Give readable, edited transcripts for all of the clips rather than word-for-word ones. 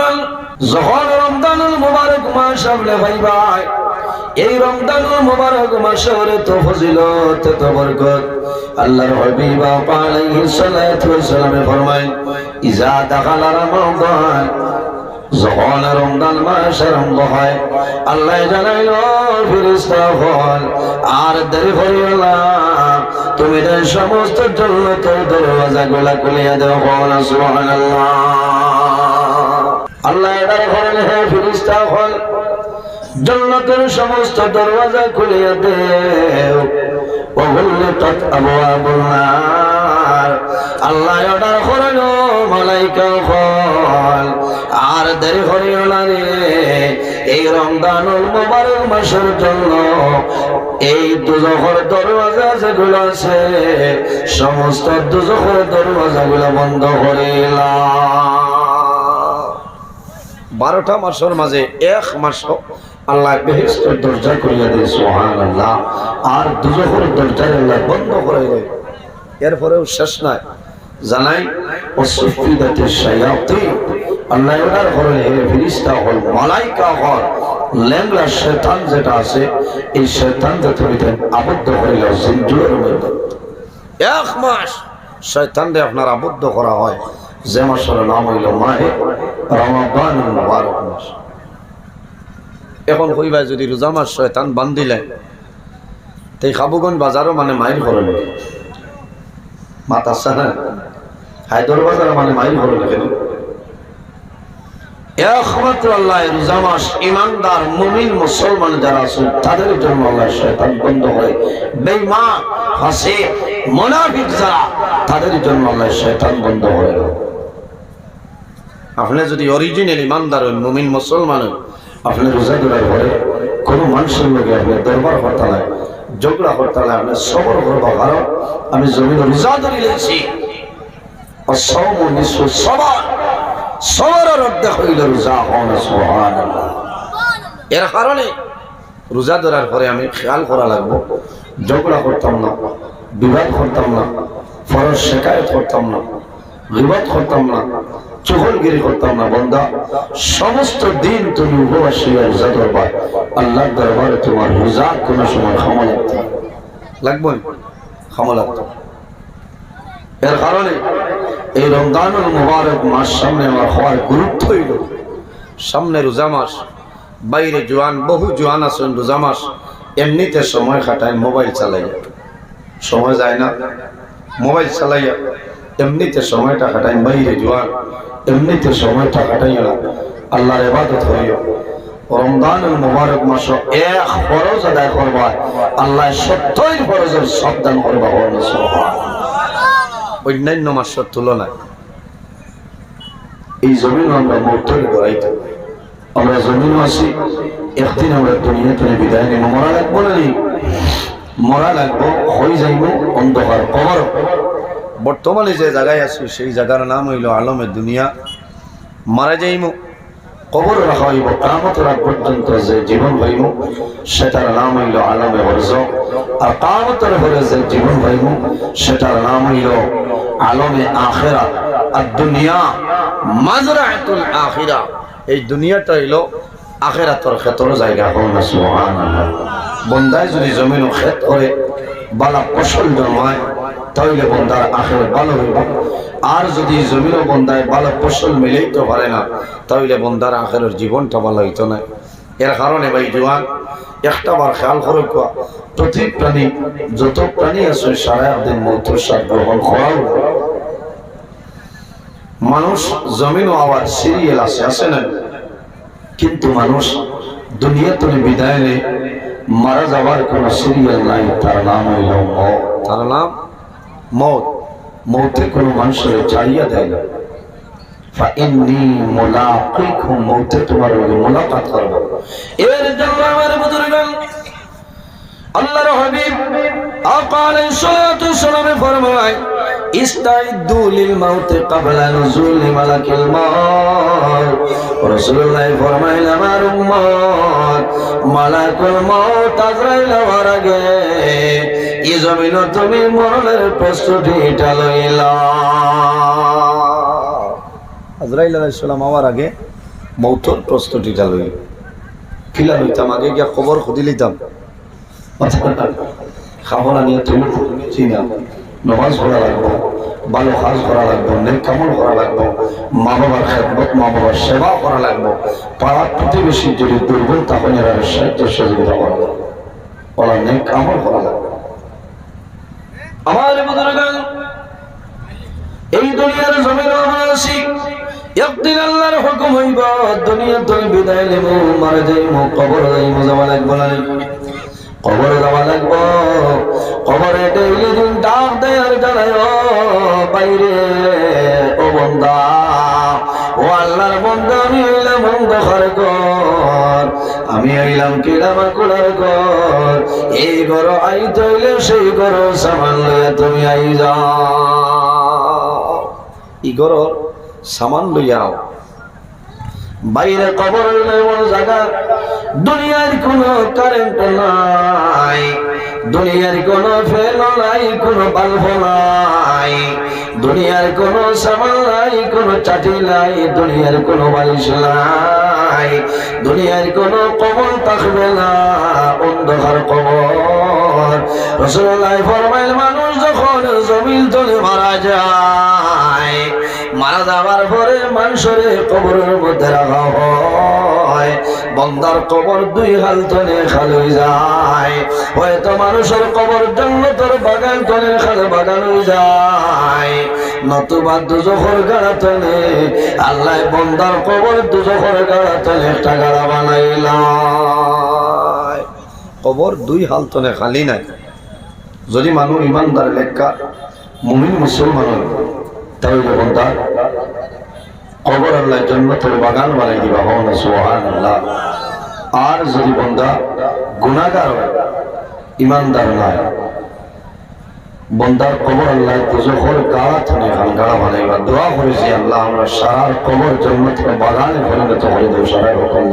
বুজুর্গান, যখন রমজানুল মুবারক মাস আপনি ভাইবাই, এই রমজানুল মুবারক মাসের তো ফজিলত তো বরকত আল্লাহর হাবিব আলাইহিস সালাতু ওয়াস সালাম ফরমায়, ইজা দাখালা রমাদান, যখন রমজান মাস আরম্ভ হয় আল্লাহ জানাইল ফেরেশতা হল আর দেরি করিও না, তুমি এই সমস্ত জান্নাতের দরওয়াজাগুলো খুলিয়া দাও। সুবহানাল্লাহ। আল্লাহ এটার করেন, হে ফেরেশতা হল জান্নাতের সমস্ত দরওয়াজা খুলিয়া দেও। ওয়াগুল্লাত আবওয়াবুন নার, আল্লাহ অর্ডার করেন মালাইকা হল আর দেরি করিও না রে, এই রমজানুল মুবারক মাসের জন্য এই দুজখের দরওয়াজা যেগুলো আছে সমস্ত দুজখের দরওয়াজাগুলো বন্ধ করিলা। 12টা মাসের মাঝে এক মাস আল্লাহ বেহেশতের দরজা করিয়া দেয়। সুবহানাল্লাহ। আর দুজখের দরজা আল্লাহ বন্ধ করে দেয়। এরপরেও শেষ নাই, জানাই ওয়াসফিদাতিশ শায়াতিন, আল্লাহ এর ঘরে ফেরেশতা হল মালাইকা হল লেঙ্গলা শয়তান যেটা আছে এই শয়তান যতদিন আবদ্ধ হইল জিনজুরের মধ্যে, এক মাস শয়তানকে আপনার আবদ্ধ করা হয়, যে মাসের নাম হইল মাহে রমাদানুল মুবারক মাস। এখন কইবা যদি রোজা মাস শয়তান বান্ধিলে তাই খাবুগঞ্জ বাজারও মানে মাইল করে মাতাসা না, হায়দর বাজার মানে মাইল করে কেন? একমাত্র আল্লাহ রোজা মাস ইমানদার মুমিন মুসলমান যারা আছে তাদের জন্য আল্লাহ শয়তান বন্ধ করে, বেঈমান ফাসিক মুনাফিক যারা তাদের জন্য আল্লাহ শয়তান বন্ধ করে। আপনি যদি অরিজিনাল ইমানদার হন, মুমিন মুসলমান হন, আপনি রোজা ধরার পরে কোনো মানুষের লোকে আপনি দরবার করতে লাগে, ঝগড়া করতে লাগে, আপনি সবর করবা, কারণ আমি জমিন রোজা ধরে লেছি। অসম নিঃস্ব সবার সবার অর্ধেক হইল রোজা হন। সুবহানাল্লাহ। এর কারণে রোজা ধরার পরে আমি খেয়াল করা লাগবো, ঝগড়া করতাম না, বিবাদ করতাম না, ফরজ শিকায়ত করতাম না, গীবত করতাম না, চুগলগিরি করতাম না। বন্দা সমস্ত দিন তুমি উপবাস রোজা ধরবা, আল্লাহর দরবারে তোমার রোজা কোনো সময় ক্ষমা লাগবে, ক্ষমা লাগতো। এর কারণে এই রমজানুল মুবারক মাস সামনে আমার হওয়ার গুরুত্ব হইল, সামনে রোজা মাস, বাইরে জোয়ান বহু জোয়ান আছেন রোজা মাস এমনিতে সময় কাটায় মোবাইল চালাইয়া, সময় যায় না, মোবাইল চালাইয়া এমনিতে সময়টা কাটায়, বাইরে জোয়ান এমনিতে সময়টা কাটাইয়া না, আল্লাহর ইবাদত হইল। রমজানুল মুবারক মাস এক ফরজ আদায় করবা, আল্লাহ 70 ফরজের সাবধান করবা। অন্যান্য মাসের তুলনায় এই জমিন আমরা মরতে গড়াইতে, আমরা জমিন আছি, একদিন আমরা দুনিয়া থেকে বিদায় নিব, মরা লাগবো না, মরা লাগবো, হয়ে যাইব অন্ধকার কবর। বর্তমানে যে জায়গায় আছি সেই জায়গার নাম হইল আলমে দুনিয়া। মারা যাইব, কবর রাখা হইব, কিয়ামতের আগ পর্যন্ত যে জীবন হইব সেটার নাম হইল আলমে বারজাখ। আর কিয়ামতের পরে যে জীবন হইব সেটার নাম হইল আলমে আখিরাত। আর দুনিয়া মাজরাতুল আখিরা, এই দুনিয়াটা হইল আখিরাতের ক্ষেত্রের জায়গা। সুবহানাল্লাহ। বন্দায় যদি জমিন ক্ষেত করে বালা ফসল জমায় তাহলে বন্দার আখিরাত ভালো হইব, আর যদি জমিন বন্দায় ভালো ফসল মিলাইতে পারে না তাহলে বন্দার আখিরের জীবনটা ভালো হইতো না। এর কারণে ভাই জওয়ান একটা বার খেয়াল করে, প্রতি প্রাণী যত প্রাণী আছে সারা দিন মৌতের স্বাদ গ্রহণ করাও। মানুষ জমিনও আবার সিরিয়াল আছে না, কিন্তু মানুষ দুনিয়া থেকে বিদায় নেই, মারা যাওয়ার কোন সিরিয়াল নাই, তার নাম হইল মওত। তার নাম মওত। মওতে কোনো মানুষের ছাড়িয়া দেয় না। ফাইন্নী মুলাকিকুম, মওতে তোমার মুলাকাত করব। এর জন্য আমার বুজুর্গান আল্লাহর হাবিব আকা আলাইহিস সালাতু ওয়াস সালাম ফরমায়, ইস্তাইদু লিল মাউত ক্বাবলা নুজুল মালাকিল মাউত। রাসূলুল্লাহ ফরমাইলেন, আমার উম্মত মালাকুল মাউত আজরাইল হওয়ার আগে এই জমিন তুমি মরণের প্রস্তুতিটা লইলা। আজরাইল আলাইহিস সালাম হওয়ার আগে মৌতর প্রস্তুতিটা লই কিলা লইতাম আগে গিয়া খবর খুঁজি লইতাম খাবনা নিয়ে তুমি চিনা নমাজ পড়া লাগবো ভালো কাজ করা লাগবো নেক কামল করা লাগবো মা বাবার খেদমত মা বাবার সেবা করা লাগবো পাড়ার প্রতিবেশীর যদি দুর্বল তখন এরা সাহায্য সহযোগিতা করা লাগবে ওরা নেক কামল করা লাগবে আমার বুজুর্গান এই দুনিয়ার জমিন আছি একদিন আল্লাহর হুকুম হইব দুনিয়া তুই বিদায় নেব মারা যাইব কবর যাইব যাওয়া লাগবো না কবর যাওয়া লাগবো কবরে ডেইলি দিন ডাক দেয় আর জানায় বাইরে ও বন্দা ও আল্লাহর বন্দা আমি হইলাম অন্ধকার ঘর আমি হইলাম কিরামা কুলার ঘর এই ঘর আই তৈলে সেই ঘর সামান লইয়া তুমি আই যাও ই ঘর সামান লইয়াও বাইরে কবর এমন জায়গা দুনিয়ার কোনো কারেন্ট নাই দুনিয়ার কোনো ফ্যান নাই কোনো বাল্ব নাই দুনিয়ার কোনো সামান নাই কোনো চাটি নাই দুনিয়ার কোনো বালিশ নাই দুনিয়ার কোনো কবর থাকবে না অন্ধকার কবর রাসূলুল্লাহ ফরমাইল মানুষ যখন জমিন তলে মারা যায় মারা যাওয়ার পরে মানুষের কবরের মধ্যে রাখা হয় বন্দার কবর দুই হাল তলে খালি যায় হয়তো মানুষের কবর জান্নাতের বাগান তলে খালি বাগান হয়ে যায় নতুবা দুজখের গাড়া তলে আল্লাহ বন্দার কবর দুজখের গাড়া তলে একটা গাড়া বানাইলাম কবর দুই হাল তলে খালি নাই যদি মানুষ ইমানদার লেখা মুমিন মুসলমান তাহলে বন্দা কবর আল্লাহ জান্নাতের বাগান বানাই দিবা হন সুবহানাল্লাহ আর যদি বন্দা গুনাহগার হয় ইমানদার নয় বন্দার কবর আল্লাহ দুজখের গাড়া থেকে গাড়া বানাইবা দোয়া করেছি আল্লাহ আমরা সারার কবর জান্নাতের বাগানে পরিণত করে দেব সারা রকম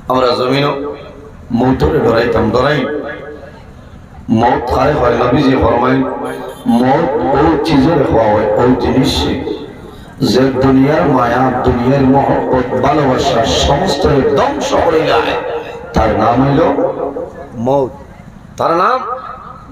আমরা জমিনও মৌতরে ডরাইতাম ডরাই মৌত খায় হয় নবীজি ফরমায় মৌত ও চিজের হওয়া হয় ও জিনিস যে দুনিয়ার মায়া দুনিয়ার মহব্বত ভালোবাসা সমস্ত ধ্বংস করে যায় তার নাম হইল মৌত তার নাম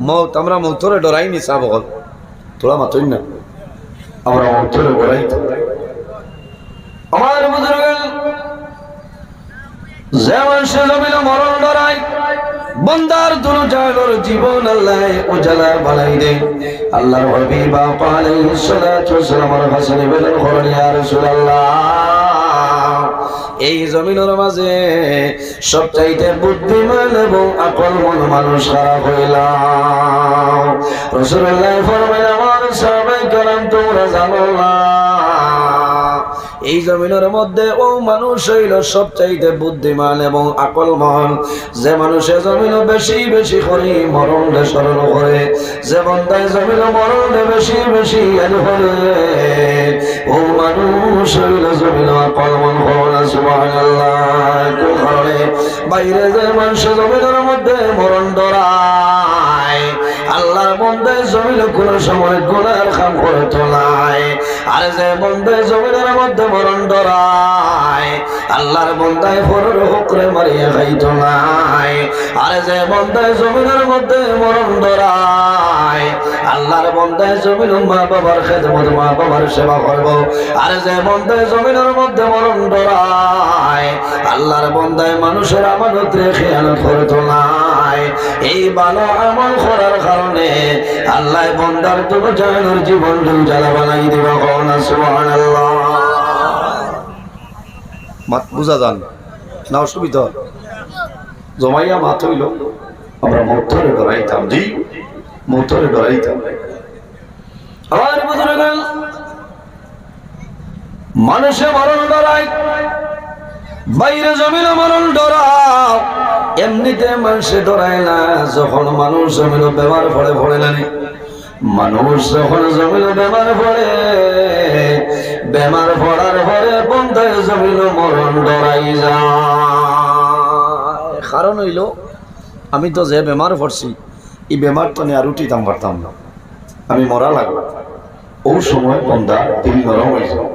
মৌত আমরা মৌতরে ডরাইনি সাবল তোরা মাতই না আমরা মৌতরে ডরাই আমার বুজুর্গ যে মানুষ জমিন মরণ ডরাই বন্দার দুজানোর জীবন আল্লাহ উজালা বানাই দেন আল্লাহর হাবিব আলাইহিস সালাতু ওয়াসসালামের হাসানে বলেন করেন ইয়া রাসূলুল্লাহ এই জমিনের মাঝে সবচাইতে বুদ্ধিমান এবং আকলমন মানুষ কারা হইলাম রাসূলুল্লাহ ফরমায় আমার সাহাবায়ে কেরাম তোমরা জানো না এই জমিনের মধ্যে ও মানুষ হইল সবচাইতে বুদ্ধিমান এবং আকলমন যে মানুষে জমিন বেশি বেশি করে মরণে স্মরণ করে যে বন্দায় জমিন মরণে বেশি বেশি করে ও মানুষ হইল জমিন আকলমন হওয়া সুবহানাল্লাহ কারণে বাইরে যে মানুষ জমিনের মধ্যে মরণ ডরায় আল্লাহর বন্দায় জমিন কোন সময় গুনার কাম করে তোলায় আর যে বন্দায় জমিনের মধ্যে মরণ ডরায় আল্লাহর বন্দায় ফরর হুকরে মারিয়া খাইতো নাই আর যে বন্দায় জমিনের মধ্যে মরণ ডরায় আল্লাহর বন্দায় জমিন মা বাবার খেদমত মা বাবার সেবা করব আর যে বন্দায় জমিনের মধ্যে মরণ ডরায় আল্লাহর বন্দায় মানুষের আমানত রেখে খেয়ানত করতো নাই এই ভালো আমল করার কারণে আল্লাহ বন্দার দুজানোর জীবন জ্বালা বানাই দিবা না সুবহানাল্লাহ মাত বুঝা যান না অসুবিধা জমাইয়া মাত হইল আমরা মৌতরে ডরাইতাম জি মৌতরে ডরাইতাম আমার বুজুর্গান মানুষে মরণ ডরাই বাইরে জমিন মরণ ডরাও এমনিতে মানুষে ডরায় না যখন মানুষ জমিন ব্যবহার পড়ে পড়ে জানি মানুষ যখন জমিন বেমার পড়ে বেমার পড়ার পরে বন্ধায় জমিন মরণ ডরাই যায় কারণ হইল আমি তো যে বেমার পড়ছি এই বেমার তো নিয়ে আর উঠিতাম পারতাম না আমি মরা লাগবো ও সময় বন্ধা দিল নরম হয়ে যায়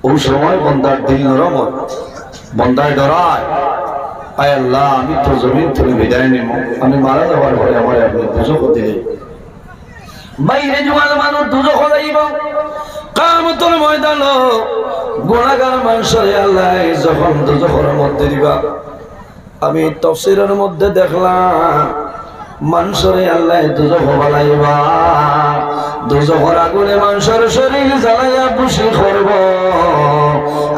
ও ওই সময় বন্দার দিল নরম হয়, বন্দায় ডরায়, আয় আল্লাহ আমি তো জমিন থেকে বিদায় নেব, আমি মারা যাওয়ার পরে আমার আপনি দুজক দিলে বাইরে জোয়াল মানুষ দুজক যাইব কিয়ামতের ময়দানে গুনাহগার মানুষরে আল্লাহ যখন দুজকের মধ্যে দিবা। আমি তাফসীরের মধ্যে দেখলাম মানুষরে আল্লাহ দুজক বানাইবা, দুজকের আগুনে মানুষের শরীর জ্বালাইয়া বুশি করব,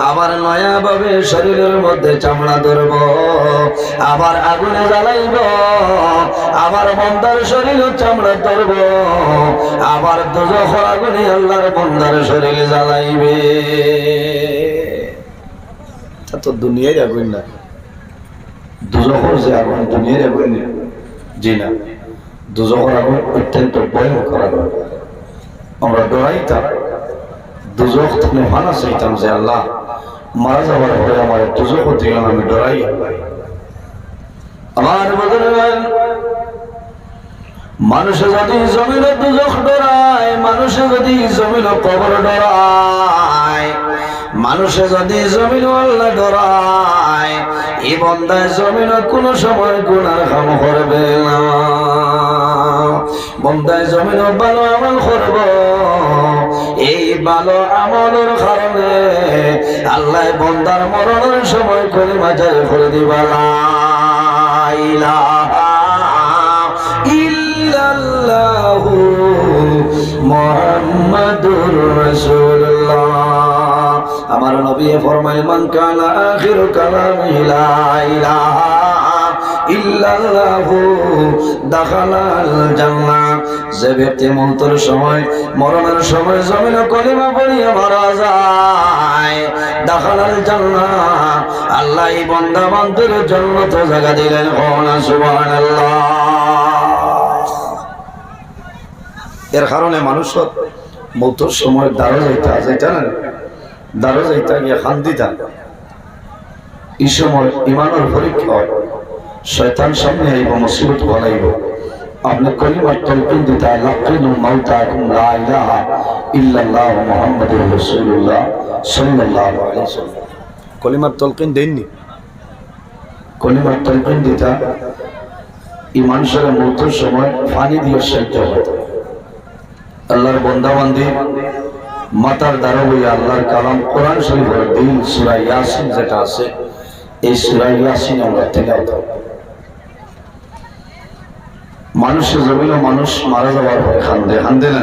আবার নয়া ভাবে শরীরের মধ্যে চামড়া ধরব, আবার আগুনে জ্বালাইব, আবার বন্দার শরীর চামড়া ধরব, আবার দুজকের আগুনে আল্লাহর বন্দার শরীর জ্বালাইবে। তা তো দুনিয়ার আগুন না, দুজকের যে আগুন দুনিয়ার আগুন জি না, দুজকের আগুন অত্যন্ত ভয়ঙ্কর আগুন। আমরা ডরাইতাম, দুজক থেকে ভানা চাইতাম যে আল্লাহ মারা যাওয়ার পরে আমার দুজক দিলাম, আমি ডরাই। আমার মানুষে যদি জমিনে দুজক ডরায়, মানুষে যদি জমিনে কবর ডরায়, মানুষে যদি জমিন আল্লাহ ডরায়, এই বন্দায় জমিন কোন সময় গুনাহ কাম করবে না, বন্দায় জমিন ভালো আমল করব, এই ভালো আমলের কারণে আল্লাহ বন্দার মরণের সময় কলিমা জারি করে দিবা, লা ইলাহা ইল্লাল্লাহু মুহাম্মাদুর রাসূলুল্লাহ। আমার নবী ফরমায় মান কানা আখিরু কালামি লা ইলাহা ইল্লাল্লাহু দাখালাল জান্নাহ। যে ব্যক্তি মৃত্যুর সময় মরণের সময় জমিনে কলিমা পড়িয়া মারা যায়, দাখালাল জান্নাহ, আল্লাহ এই বান্দা বান্দির জান্নাতে জায়গা দিলেন। সুবহানাল্লাহ। এর কারণে মানুষের মৃত্যুর সময় দাঁড়ো যাইতা না, দাঁড়ো যাইতা গিয়ে খান্দিতা, এই সময় ইমানের পরীক্ষা হয়, শয়তান সামনে আইব, মুসিবত বলাইব, আপনি কলিমার তলকিন দিতা লাকিনু মাউতাকুম লা ইলাহা ইল্লাল্লাহু মুহাম্মাদুর রাসূলুল্লাহ সাল্লাল্লাহু আলাইহি ওয়াসাল্লাম। কলিমার তলকিন দেননি, কলিমার তলকিন দিতা এই মানুষের মৃত্যুর সময় পানি দিয়ে সাহায্য হতো। আল্লাহর বান্দা বান্দি মাতার দ্বারা হইয়া আল্লাহর কালাম কোরআন শরীফের দিল সূরা ইয়াসিন যেটা আছে, এই সূরা ইয়াসিন আমরা তেলাওয়াত করব। মানুষের জমিনে মানুষ মারা যাওয়ার পরে কান্দে, কান্দে না,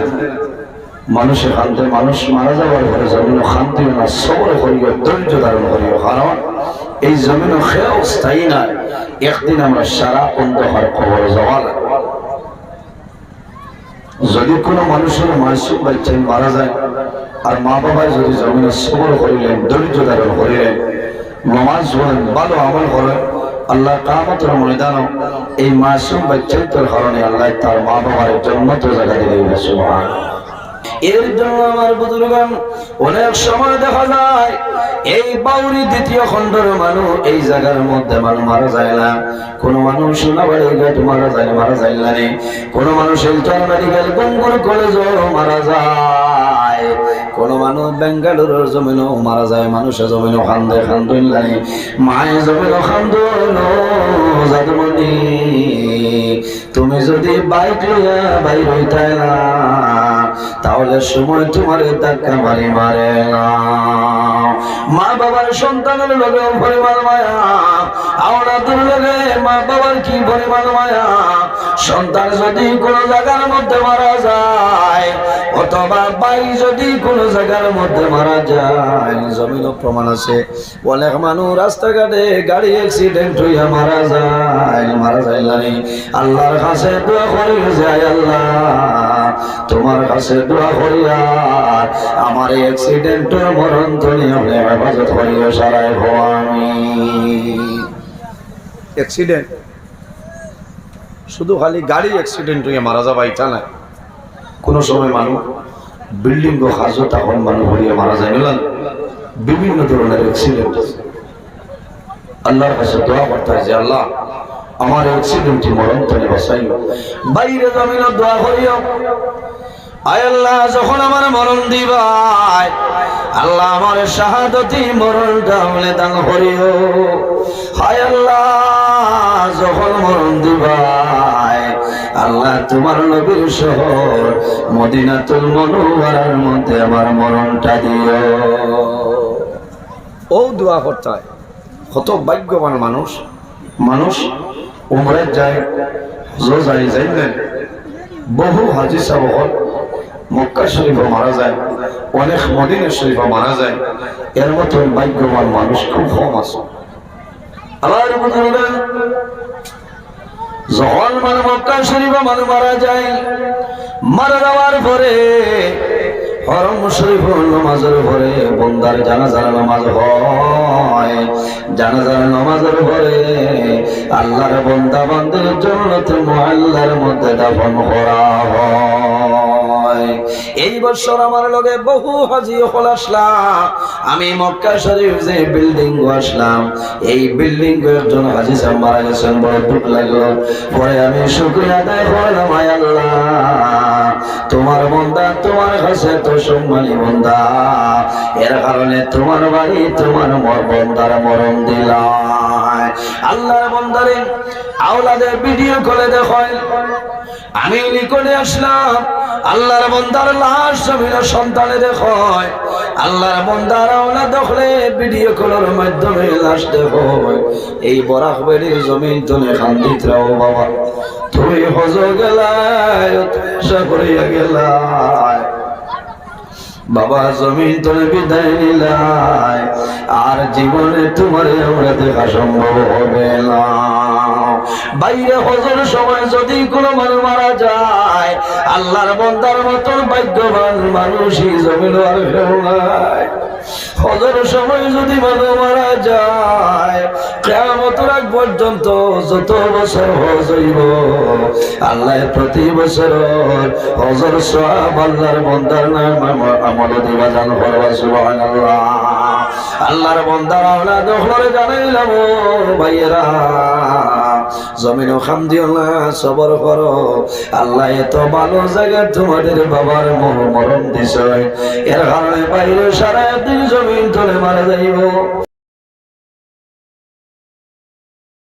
মানুষের কান্দে, মানুষ মারা যাওয়ার পরে জমিনে কান্দিও না, সবর করিও, ধৈর্য ধারণ করিও, কারণ এই জমিনে খেয়েও স্থায়ী না, একদিন আমরা সারা অন্ধকার খবর যাওয়া লাগে। যদি কোনো মানুষের মাসুম বাচ্চাই মারা যায় আর মা বাবাই যদি জমিনে সবর করিলেন, ধৈর্য ধারণ করিলেন, নামাজ পড়েন, ভালো আমল করেন, আল্লাহ কিয়ামতের ময়দানে এই মাসুম বাচ্চাদের কারণে আল্লাহ তার মা বাবার জান্নাত জায়গা দিবেন। সুবহানাল্লাহ। এর জন্য আমার বুজুর্গান অনেক সময় দেখা যায় এই বাউরি দ্বিতীয় খণ্ডের মানুষ এই জায়গার মধ্যে মানুষ মারা যায় না, কোন মানুষ সোনাবাড়ি ঘাট মারা যায়, মারা যায় না, কোন মানুষ শিলচর মেডিকেল গঙ্গুর কলেজও মারা যায়, কোন মানুষ বেঙ্গালুরুর জমিনও মারা যায়, মানুষের জমিনও খান্দে, খান্দুন নাই, মায়ের জমিনও খান্দুন। জাদুমণি তুমি যদি বাইক লইয়া বাইর হইতে না, তাহলে সময় তোমার ধাক্কা মারি মারে না। মা বাবার সন্তানের লগে পরিমাণ মায়া, আওলাদের লগে মা বাবার কি পরিমাণ মায়া। সন্তান যদি কোনো জায়গার মধ্যে মারা যায়, অথবা ভাই যদি কোনো জায়গার মধ্যে মারা যায়, জমিনও প্রমাণ আছে, অনেক মানুষ রাস্তাঘাটে গাড়ি অ্যাক্সিডেন্ট হইয়া মারা যায়, মারা যায় নাই। আল্লাহর কাছে দোয়া করি যায়, আল্লাহ তোমার কাছে দোয়া করি আমার অ্যাক্সিডেন্টের মরণ তুমি আপনি হেফাজত করিয়া সারাই আমি। অ্যাক্সিডেন্ট শুধু খালি গাড়ি অ্যাক্সিডেন্ট হয়ে মারা যাবা এটা না, কোনো সময় মানুষ বিল্ডিং ও হাজত তখন মানুষ হইয়া মারা যায় না, বিভিন্ন ধরনের অ্যাক্সিডেন্ট। আল্লাহর কাছে দোয়া করতে হয় যে আল্লাহ আমার অ্যাক্সিডেন্টটি মরণ থেকে বাঁচাইও। বাইরে জমিনে দোয়া করিও, আয় আল্লাহ যখন আমার মরণ দিবাই আল্লাহ আমার শাহাদতি মরণটা হলে দান করিও। হায় আল্লাহ যখন মরণ দিবাই আল্লাহ তোমার নবীর শহর মদিনাতুল মুনাওয়ারার মধ্যে আমার মরণটা দিও। ও দোয়া করতে হয়। কত ভাগ্যবান মানুষ, মানুষ উমরে যায়, হজ যায় না, বহু হাজি সাহেব মক্কা শরীফে মারা যায়, অনেক মদিনা শরীফে মারা যায়, এর মতো ভাগ্যবান মানুষ খুব কম আছে। আবার যখন মানে মক্কা শরীফে মানুষ মারা যায়, মারা যাওয়ার পরে হরম শরীফ নামাজের পরে বন্দার জানাজার নামাজ হয়, জানাজার নামাজের পরে আল্লাহর বন্দা বান্দার জান্নাতুল মুআল্লার মধ্যে দাফন করা হয়। এই বছর আমার লগে বহু হাজি হল আসলাম, আমি মক্কা শরীফ যে বিল্ডিং আসলাম, এই বিল্ডিং একজন হাজি সাহেব মারা গেছেন, বড় দুঃখ লাগলো। পরে আমি শুকরিয়া আদায় করলাম, আয় আল্লাহ তোমার বন্দা তোমার কাছে তো সম্মানী বন্দা, এর কারণে তোমার বাড়ি তোমার বন্দার মরণ দিলাম। আল্লাহর বন্দারে আওলাদের ভিডিও করে দেখায়, আমি নিকটে আসলাম, আল্লাহর বন্দার লাশ জমিনের সন্তানে দেখায়, আল্লাহর বন্দার আওলাদ দেখলে ভিডিও কলের মাধ্যমে লাশ দেখায়। এই বরাক বেড়ির জমিন তুমি খান্দিত রাও বাবা, তুমি হজ গেলাই আশা করিয়া গেলাই বাবা, জমিন তোরে বিদায় নিলাই, আর জীবনে তোমার আমরা দেখা সম্ভব হবে না। বাইরে হজের সময় যদি কোনো মানুষ মারা যায়, আল্লাহর বন্দার মতো ভাগ্যবান মানুষই জমিন আর কেউ নাই। হজের সময় যদি মানুষ মারা যায়, কিয়ামতের আগ পর্যন্ত যত বছর হজ হইব, আল্লাহ প্রতি বছর হজের সওয়াব আল্লাহর বন্দার নাম আমল দিবা জান করবা। সুবহানাল্লাহ। আল্লাহর বন্দার আওলাদ হলে জানাইলাম ভাইয়েরা, জমিন খাম দিও না, সবর করো। আল্লাহ এত ভালো জায়গা তোমাদের বাবার মরণ দিছে, এর কারণে বাইরে সারা দিন জমিন তোলে মারা যাইব।